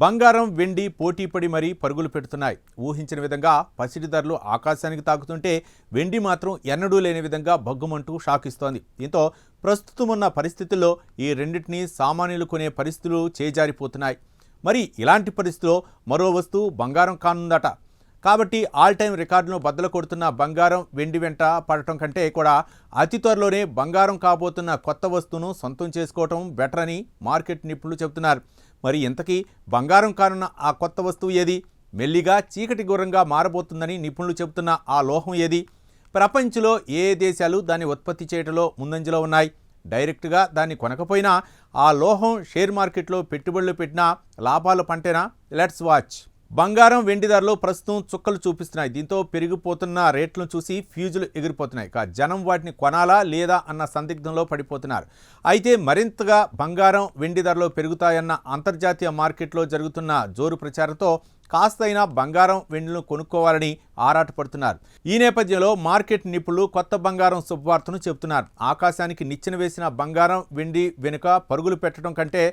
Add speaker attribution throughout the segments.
Speaker 1: బంగారం, వెండి పోటీపడి మరీ పరుగులు పెడుతున్నాయి. ఊహించిన విధంగా పసిడి ధరలు ఆకాశానికి తాకుతుంటే వెండి మాత్రం ఎన్నడూ లేని విధంగా భగ్గుమంటూ షాక్ ఇస్తోంది. దీంతో ప్రస్తుతం ఉన్న పరిస్థితుల్లో ఈ రెండింటినీ సామాన్యులు కొనే పరిస్థితులు చేజారిపోతున్నాయి. మరి ఇలాంటి పరిస్థితుల్లో మరో వస్తువు బంగారం కానుందట. కాబట్టి ఆల్ టైం రికార్డును బద్దలు కొడుతున్న బంగారం, వెండి వెంట పడటం కంటే కూడా అతి త్వరలోనే బంగారం కాబోతున్న కొత్త వస్తువును సొంతం చేసుకోవటం బెటర్ అని మార్కెట్ నిపుణులు చెబుతున్నారు. మరి ఇంతకీ బంగారం కానున్న ఆ కొత్త వస్తువు ఏది? మెల్లిగా చీకటి గుర్రంగా మారబోతుందని నిపుణులు చెబుతున్న ఆ లోహం ఏది? ప్రపంచంలో ఏ దేశాలు దాన్ని ఉత్పత్తి చేయడంలో ముందంజలో ఉన్నాయి? డైరెక్ట్గా దాన్ని కొనకపోయినా ఆ లోహం షేర్ మార్కెట్లో పెట్టుబడులు పెట్టినా లాభాలు పంటేనా? Let's watch. బంగారం, వెండి ధరలు ప్రస్తుతం చుక్కలు చూపిస్తున్నాయి. దీంతో పెరిగిపోతున్న రేట్లను చూసి ఫ్యూజులు ఎగిరిపోతున్నాయి. జనం వాటిని కొనాలా లేదా అన్న సందిగ్ధంలో పడిపోతున్నారు. అయితే మరింతగా బంగారం, వెండి ధరలు పెరుగుతాయన్న అంతర్జాతీయ మార్కెట్లో జరుగుతున్న జోరు ప్రచారంతో కాస్తైనా బంగారం, వెండిలను కొనుక్కోవాలని ఆరాటపడుతున్నారు. ఈ నేపథ్యంలో మార్కెట్ నిపుణులు కొత్త బంగారం శుభవార్తను చెబుతున్నారు. ఆకాశానికి నిచ్చెన వేసిన బంగారం, వెండి వెనుక పరుగులు పెట్టడం కంటే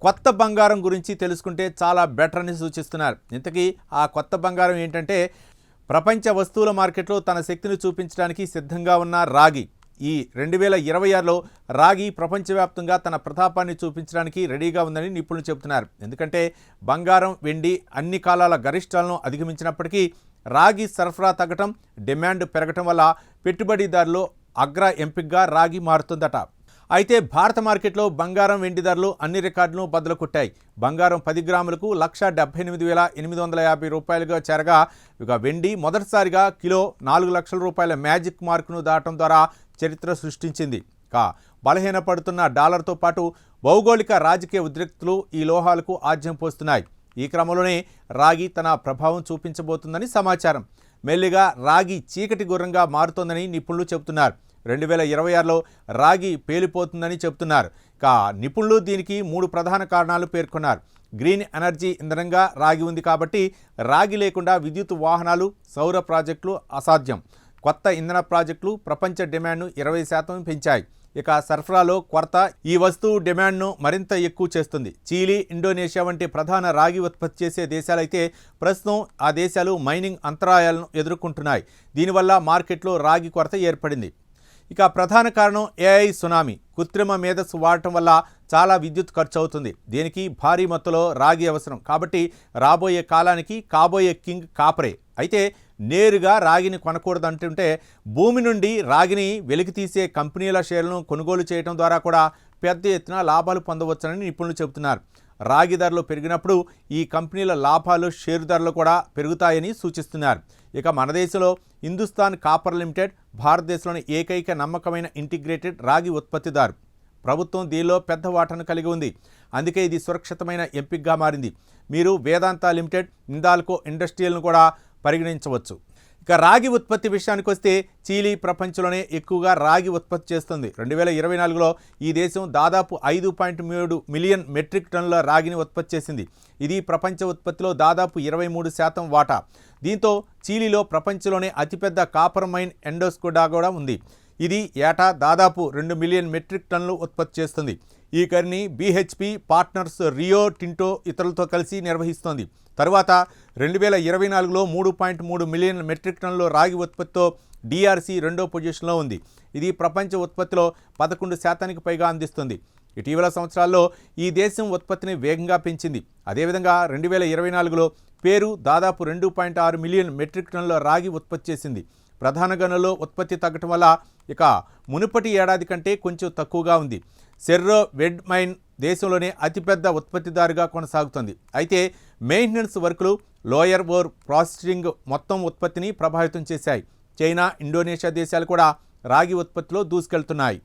Speaker 1: కొత్త బంగారం గురించి తెలుసుకుంటే చాలా బెటర్ అని సూచిస్తున్నారు. ఇంతకీ ఆ కొత్త బంగారం ఏంటంటే, ప్రపంచ వస్తువుల మార్కెట్లో తన శక్తిని చూపించడానికి సిద్ధంగా ఉన్న రాగి. ఈ 2026లో రాగి ప్రపంచవ్యాప్తంగా తన ప్రతాపాన్ని చూపించడానికి రెడీగా ఉందని నిపుణులు చెబుతున్నారు. ఎందుకంటే బంగారం, వెండి అన్ని కాలాల గరిష్టాలను అధిగమించినప్పటికీ రాగి సరఫరా తగ్గటం, డిమాండ్ పెరగటం వల్ల పెట్టుబడిదారులు అగ్ర ఎంపికగా రాగి మారుతుందట. అయితే భారత మార్కెట్లో బంగారం, వెండి ధరలు అన్ని రికార్డులను బద్దలు కొట్టాయి. బంగారం 10 గ్రాములకు 1,78,850 రూపాయలుగా చేరగా, ఇక వెండి మొదటిసారిగా కిలో 4 లక్షల రూపాయల మ్యాజిక్ మార్కును దాటం ద్వారా చరిత్ర సృష్టించింది. బలహీనపడుతున్న డాలర్తో పాటు భౌగోళిక రాజకీయ ఉద్రిక్తతలు ఈ లోహాలకు ఆజ్యం పోస్తున్నాయి. ఈ క్రమంలోనే రాగి తన ప్రభావం చూపించబోతుందని సమాచారం. మెల్లిగా రాగి చీకటి గుర్రంగా మారుతోందని నిపుణులు చెబుతున్నారు. 2026లో రాగి పేలిపోతుందని చెబుతున్నారు. నిపుణులు దీనికి 3 ప్రధాన కారణాలు పేర్కొన్నారు. గ్రీన్ ఎనర్జీ ఇంధనంగా రాగి ఉంది కాబట్టి రాగి లేకుండా విద్యుత్ వాహనాలు, సౌర ప్రాజెక్టులు అసాధ్యం. కొత్త ఇంధన ప్రాజెక్టులు ప్రపంచ డిమాండ్ను 20% పెంచాయి. సరఫరాలో కొరత ఈ వస్తువు డిమాండ్ను మరింత ఎక్కువ చేస్తుంది. చిలీ, ఇండోనేషియా వంటి ప్రధాన రాగి ఉత్పత్తి చేసే దేశాలైతే ప్రస్తుతం ఆ దేశాలు మైనింగ్ అంతరాయాలను ఎదుర్కొంటున్నాయి. దీనివల్ల మార్కెట్లో రాగి కొరత ఏర్పడింది. ప్రధాన కారణం ఏఐ సునామీ. కృత్రిమ మేధస్సు వాడటం వల్ల చాలా విద్యుత్ ఖర్చు అవుతుంది. దీనికి భారీ మొత్తంలో రాగి అవసరం. కాబట్టి రాబోయే కాలానికి కాబోయే కింగ్ కాపరే. అయితే నేరుగా రాగిని కొనకూడదంటుంటే భూమి నుండి రాగిని వెలికితీసే కంపెనీల షేర్లను కొనుగోలు చేయడం ద్వారా కూడా పెద్ద ఎత్తున లాభాలు పొందవచ్చునని నిపుణులు చెబుతున్నారు. రాగి ధరలు పెరిగినప్పుడు ఈ కంపెనీల లాభాలు, షేరు ధరలు కూడా పెరుగుతాయని సూచిస్తున్నారు. మన దేశంలో హిందుస్థాన్ కాపర్ లిమిటెడ్ భారతదేశంలోని ఏకైక నమ్మకమైన ఇంటిగ్రేటెడ్ రాగి ఉత్పత్తిదారు. ప్రభుత్వం దీనిలో పెద్ద వాటాను కలిగి ఉంది. అందుకే ఇది సురక్షితమైన ఎంపికగా మారింది. మీరు వేదాంత లిమిటెడ్, హిందాల్కో ఇండస్ట్రియల్ను కూడా పరిగణించవచ్చు. రాగి ఉత్పత్తి విషయానికి వస్తే చిలీ ప్రపంచంలోనే ఎక్కువగా రాగి ఉత్పత్తి చేస్తుంది. 2024లో ఈ దేశం దాదాపు 5.3 మిలియన్ మెట్రిక్ టన్నుల రాగిని ఉత్పత్తి చేసింది. ఇది ప్రపంచ ఉత్పత్తిలో దాదాపు 23% వాటా. దీంతో చిలీలో ప్రపంచంలోనే అతిపెద్ద కాపర్ మైన్ ఎండోస్కోడా కూడా ఉంది. ఇది ఏటా దాదాపు 2 మిలియన్ మెట్రిక్ టన్నులు ఉత్పత్తి చేస్తుంది. ఈ కరిని BHP పార్ట్నర్స్, రియో టింటో ఇతరులతో కలిసి నిర్వహిస్తోంది. తరువాత 2024లో 3.3 మిలియన్ మెట్రిక్ టన్నుల రాగి ఉత్పత్తితో DRC రెండో పొజిషన్లో ఉంది. ఇది ప్రపంచ ఉత్పత్తిలో 11% పైగా అందిస్తుంది. ఇటీవల సంవత్సరాల్లో ఈ దేశం ఉత్పత్తిని వేగంగా పెంచింది. అదేవిధంగా 2024లో పేరు దాదాపు 2.6 మిలియన్ మెట్రిక్ టన్నుల రాగి ఉత్పత్తి చేసింది. ప్రధాన గనుల్లో ఉత్పత్తి తగ్గటం వల్ల మునుపటి ఏడాది కంటే కొంచెం తక్కువగా ఉంది. సెర్రో వెడ్ మైన్ దేశంలోనే అతిపెద్ద ఉత్పత్తిదారుగా కొనసాగుతుంది. అయితే మెయింటెనెన్స్ వర్కులు, లోయర్ ఓర్ ప్రాసెసింగ్ మొత్తం ఉత్పత్తిని ప్రభావితం చేశాయి. చైనా, ఇండోనేషియా దేశాలు కూడా రాగి ఉత్పత్తిలో దూసుకెళ్తున్నాయి.